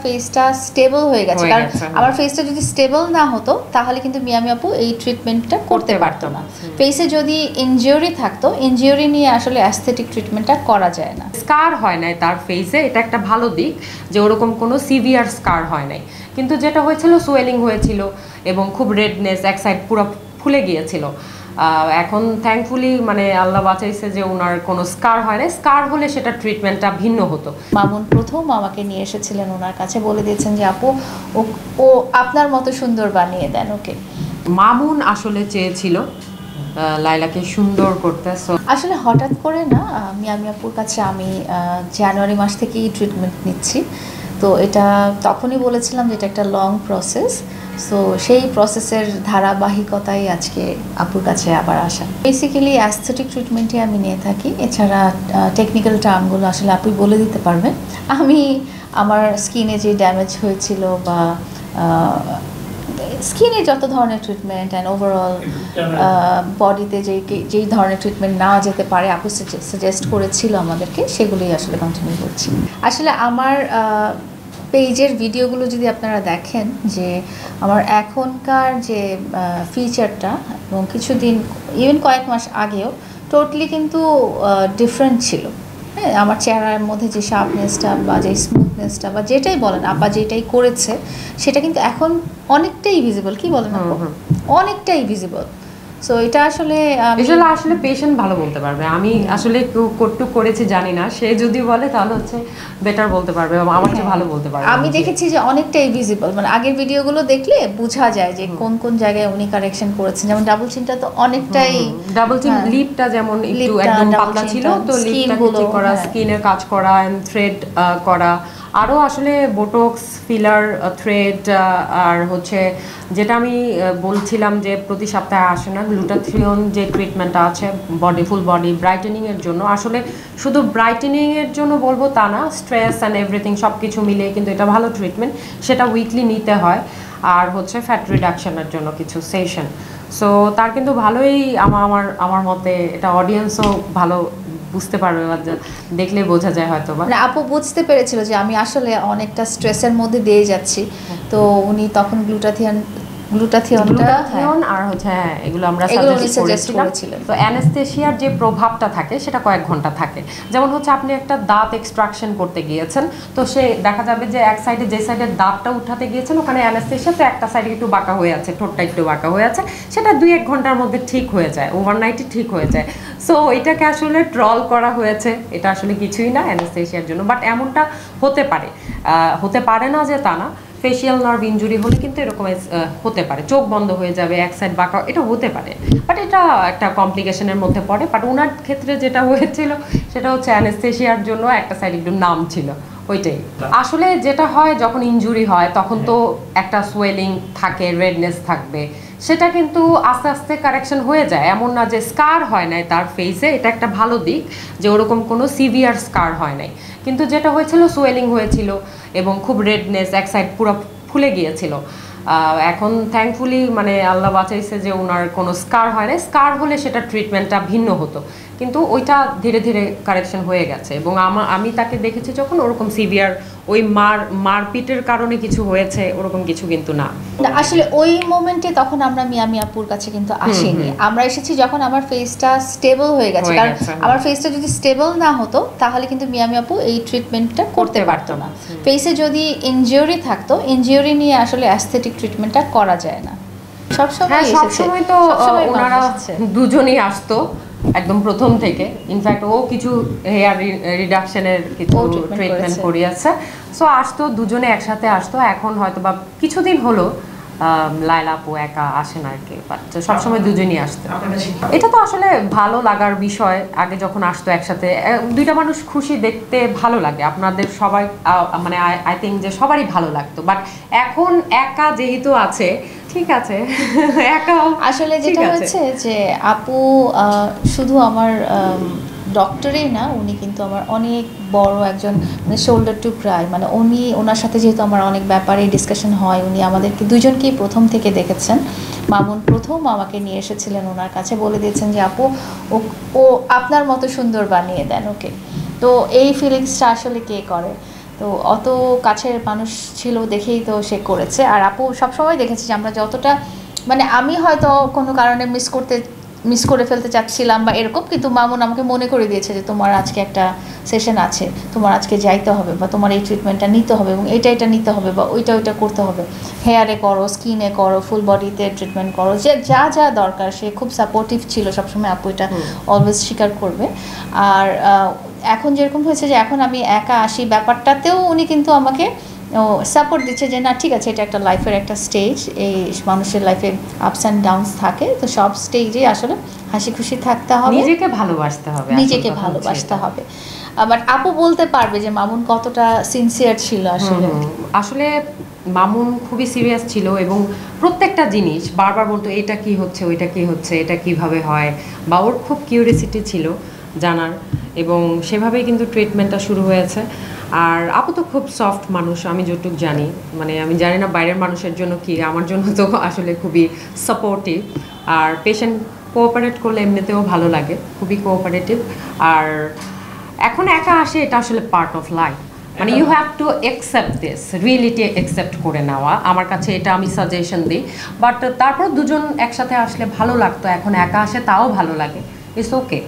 ফেসটা স্টেবল হয়ে গেছে, কারণ আমার ফেসটা যদি স্টেবল না হতো তাহলে কিন্তু মিয়ামি আপু এই ট্রিটমেন্টটা করতে পারতো না। ফেসে যদি ইনজিউরি থাকতো, ইনজিউরি নিয়ে আসলে অ্যাস্থেটিক ট্রিটমেন্টটা করা যায় না। স্কার হয় নাই তার ফেসে, এটা একটা ভালো দিক যে ওরকম কোনো সিভিয়ার স্কার হয় নাই, কিন্তু যেটা হয়েছিল সোয়েলিং হয়েছিল এবং খুব রেডনেস, এক সাইড পুরো ফুলে গিয়েছিল। এখন থ্যাঙ্কফুলি মানে আল্লাহ বাঁচাইছে যে ওনার কোনো স্কার হয় না। স্কার হলে সেটা ট্রিটমেন্টটা ভিন্ন হতো। মামুন প্রথম আমাকে নিয়ে এসেছিলেন ওনার কাছে, বলে দিয়েছেন যে আপু ও আপনার মতো সুন্দর বানিয়ে দেন ওকে। মামুন আসলে চেয়েছিল লাইলাকে সুন্দর করতে। আসলে হঠাৎ করে না, মিয়ামি আপুর কাছে আমি জানুয়ারি মাস থেকেই ট্রিটমেন্ট নিচ্ছি, তো এটা তখনই বলেছিলাম যে এটা একটা লং প্রসেস। সো সেই প্রসেসের ধারাবাহিকতাই আজকে আপুর কাছে আবার আসা। বেসিক্যালি অ্যাস্থেটিক ট্রিটমেন্টই আমি নিয়ে থাকি, এছাড়া টেকনিক্যাল টার্মগুলো আসলে আপুই বলে দিতে পারবেন। আমি আমার স্কিনে যে ড্যামেজ হয়েছিল বা স্কিনে যত ধরনের ট্রিটমেন্ট অ্যান্ড ওভারঅল বডিতে যেই ধরনের ট্রিটমেন্ট নেওয়া যেতে পারে আপু সাজেস্ট করেছিল আমাদেরকে, সেগুলোই আসলে কন্টিনিউ করছি। আসলে আমার পেজের ভিডিওগুলো যদি আপনারা দেখেন, যে আমার এখনকার যে ফিচারটা এবং কিছুদিন ইভেন কয়েক মাস আগেও টোটালি কিন্তু ডিফারেন্ট ছিল। হ্যাঁ, আমার চেহারার মধ্যে যে শার্পনেসটা বা যে স্মুথনেসটা বা যেটাই বলেন, আপা যেটাই করেছে সেটা কিন্তু এখন অনেকটাই ভিজিবল। কি বলেন আপু? অনেকটাই ভিজিবল। সো এটা আসলে পেশেন্ট ভালো বলতে পারবে। আমি আসলে কটুক করেছি জানি না, সে যদি বলে তাহলে হচ্ছে বেটার বলতে পারবে, আমার চেয়ে ভালো বলতে পারবে। আমি দেখেছি যে অনেকটাই ভিজিবল, মানে আগের ভিডিওগুলো দেখলে বোঝা যায় যে কোন কোন জায়গায় উনি কারেকশন করেছেন। যেমন ডাবল চিনটা তো অনেকটাই, ডাবল চিন লিপটা যেমন একটু একদম পাতলা ছিল, তো লিপটা ঠিক করা, স্কিনের কাজ করা এন্ড থ্রেড করা, আরও আসলে বোটক্স, ফিলার, থ্রেড, আর হচ্ছে যেটা আমি বলছিলাম যে প্রতি সপ্তাহে আসে না গ্লুটাথিয়ন যে ট্রিটমেন্টটা আছে ফুল বডি ব্রাইটেনিংয়ের জন্য। আসলে শুধু ব্রাইটেনিংয়ের জন্য বলবো তা না, স্ট্রেস অ্যান্ড এভরিথিং সব কিছু মিলিয়ে কিন্তু এটা ভালো ট্রিটমেন্ট, সেটা উইকলি নিতে হয়। আর হচ্ছে ফ্যাট রিডাকশনের জন্য কিছু সেশন। সো তার কিন্তু ভালোই আমার মতে এটা অডিয়েন্সও ভালো বুঝতে পারবে, দেখলে বোঝা যায় হয়তো বা। আপু বুঝতে পেরেছিল যে আমি আসলে অনেকটা স্ট্রেসের মধ্যে দিয়ে যাচ্ছি, তো উনি তখন গ্লুটাথিয়ন আর হচ্ছে এগুলো আমরা সাজেস্ট করেছিলাম। তো অ্যানেস্থেশিয়ার যে প্রভাবটা থাকে সেটা কয়েক ঘন্টা থাকে। যেমন হচ্ছে আপনি একটা দাঁত এক্সট্রাকশন করতে গিয়েছেন, তো সে দেখা যাবে যে এক সাইডে যে সাইডের দাঁতটা উঠাতে গিয়েছেন ওখানে অ্যানেস্থেশিয়া, তো একটা সাইডে একটু বাঁকা হয়ে আছে, ঠোঁটটা একটু বাঁকা হয়ে আছে, সেটা 2-1 ঘন্টার মধ্যে ঠিক হয়ে যায়, ওভারনাইটই ঠিক হয়ে যায়। সো এটাকে আসলে ট্রল করা হয়েছে, এটা আসলে কিছুই না অ্যানেস্থেশিয়ার জন্য, বাট এমনটা হতে পারে না যে তা না। ফেশিয়াল নার্ভ ইনজুরি হলে কিন্তু এরকম হতে পারে, চোখ বন্ধ হয়ে যাবে, এক সাইড বাঁকা, এটা হতে পারে, বাট এটা একটা কমপ্লিকেশনের মধ্যে পড়ে। বাট ওনার ক্ষেত্রে যেটা হয়েছিল সেটা হচ্ছে অ্যানেস্থেশিয়ার জন্য একটা সাইড একটু নাম ছিল, ওইটাই। আসলে যেটা হয় যখন ইনজুরি হয় তখন তো একটা সোয়েলিং থাকে, রেডনেস থাকবে, সেটা কিন্তু আস্তে আস্তে কারেকশন হয়ে যায়। এমন না যে স্কার হয় নাই তার ফেসে, এটা একটা ভালো দিক যে ওরকম কোনো সিভিয়ার স্কার হয় নাই, কিন্তু যেটা হয়েছিল সোয়েলিং হয়েছিল এবং খুব রেডনেস, এক সাইড পুরো ফুলে গিয়েছিল। এখন থ্যাঙ্কফুলি মানে আল্লাহ বাঁচাইছে যে ওনার কোনো স্কার হয় না। স্কার হলে সেটা ট্রিটমেন্টটা ভিন্ন হতো, কিন্তু ওইটা ধীরে ধীরে কারেকশন হয়ে গেছে। এবং আমি তাকে দেখেছি যখন ওরকম সিভিয়ার ওই মারপিটের কারণে কিছু হয়েছে ওরকম কিছু কিন্তু না। আসলে ওই মোমেন্টে তখন আমরা মিয়ামি আপুর কাছে কিন্তু আসিনি, আমরা এসেছি যখন আমার ফেসটা স্টেবল হয়ে গেছে। কারণ আমার ফেসটা যদি স্টেবল না হতো তাহলে কিন্তু মিয়ামি আপু এই ট্রিটমেন্টটা করতে পারতো না। ফেসে যদি ইনজিউরি থাকতো, ইনজিউরি নিয়ে আসলে অ্যাস্থেটিক ট্রিটমেন্টটা করা যায় না। সবসময় তো ওনারা দুজনেই আসতো একদম প্রথম থেকে। ইনফ্যাক্ট ও কিছু হেয়ার রিডাকশনের কিছু ট্রিটমেন্ট করিয়েছে, সো আসতো দুজনে একসাথে আসতো। এখন হয়তো বা কিছুদিন হলো লায়লা আপু একা আসেন আর কি, সবসময় দুজনই আসতো। এটা তো আসলে ভালো লাগার বিষয়। আগে যখন আসতো একসাথে দুইটা মানুষ খুশি দেখতে ভালো লাগে, আপনাদের সবাই মানে আই থিঙ্ক যে সবারই ভালো লাগতো। বাট এখন একা যেহেতু আছে, ঠিক আছে একা আসলে যেটা হচ্ছে যে আপু শুধু আমার ডক্টরেই না, উনি কিন্তু আমার অনেক বড় একজন, মানে শোল্ডার টু ক্রাই, মানে ওনার সাথে যেহেতু আমার অনেক ব্যাপারে ডিসকাশন হয়, উনি আমাদেরকে দুজনকেই প্রথম থেকে দেখেছেন। মামুন প্রথম আমাকে নিয়ে এসেছিলেন ওনার কাছে, বলে দিয়েছেন যে আপু ও আপনার মতো সুন্দর বানিয়ে দেন ওকে। তো এই ফিলিংসটা আসলে কে করে? তো অত কাছের মানুষ ছিল দেখেই তো সে করেছে। আর আপু সবসময় দেখেছি যে আমরা যতটা মানে আমি হয়তো কোনো কারণে মিস করে ফেলতে চাচ্ছিলাম বা এরকম, কিন্তু মামুন আমাকে মনে করে দিয়েছে যে তোমার আজকে একটা সেশন আছে, তোমার আজকে যাইতে হবে বা তোমার এই ট্রিটমেন্টটা নিতে হবে এবং এটা নিতে হবে বা ওইটা করতে হবে, হেয়ারে করো, স্কিনে করো, ফুল বডিতে ট্রিটমেন্ট করো, যে যা যা দরকার। সে খুব সাপোর্টিভ ছিল সবসময়, আপু এটা অলওয়েজ স্বীকার করবে। আর এখন যেরকম হয়েছে যে এখন আমি একা আসি ব্যাপারটাতেও উনি কিন্তু আমাকে সাপোর্ট দিচ্ছে যে না ঠিক আছে, এটা একটা লাইফের একটা স্টেজ, এই মানুষের লাইফে আপস অ্যান্ড ডাউনস থাকে, তো সব স্টেজেই আসলে হাসি খুশি থাকতে হবে, নিজেকে ভালোবাসতে হবে, নিজেকে ভালোবাসতে হবে। বাট আপু বলতে পারবে যে মামুন কতটা সিনসিয়ার ছিল আসলে। আসলে মামুন খুবই সিরিয়াস ছিল এবং প্রত্যেকটা জিনিস বারবার বলতো এটা কি হচ্ছে, ওইটা কি হচ্ছে, এটা কিভাবে হয়, বা ওর খুব কিউরিয়াসিটি ছিল জানার, এবং সেভাবেই কিন্তু ট্রিটমেন্টটা শুরু হয়েছে। আর আপু তো খুব সফট মানুষ, আমি যতটুকু জানি, মানে আমি জানি না বাইরের মানুষের জন্য কি, আমার জন্য তো আসলে খুবই সাপোর্টিভ। আর পেশেন্ট কোঅপারেট করলে এমনিতেও ভালো লাগে, খুবই কোঅপারেটিভ। আর এখন একা আসে, এটা আসলে পার্ট অফ লাইফ, মানে you have to accept this, reality accept করে নেওয়া। আমার কাছে এটা আমি সাজেশন দিই। বাট তারপর দুজন একসাথে আসলে ভালো লাগতো, এখন একা আসে তাও ভালো লাগে, ইটস ওকে।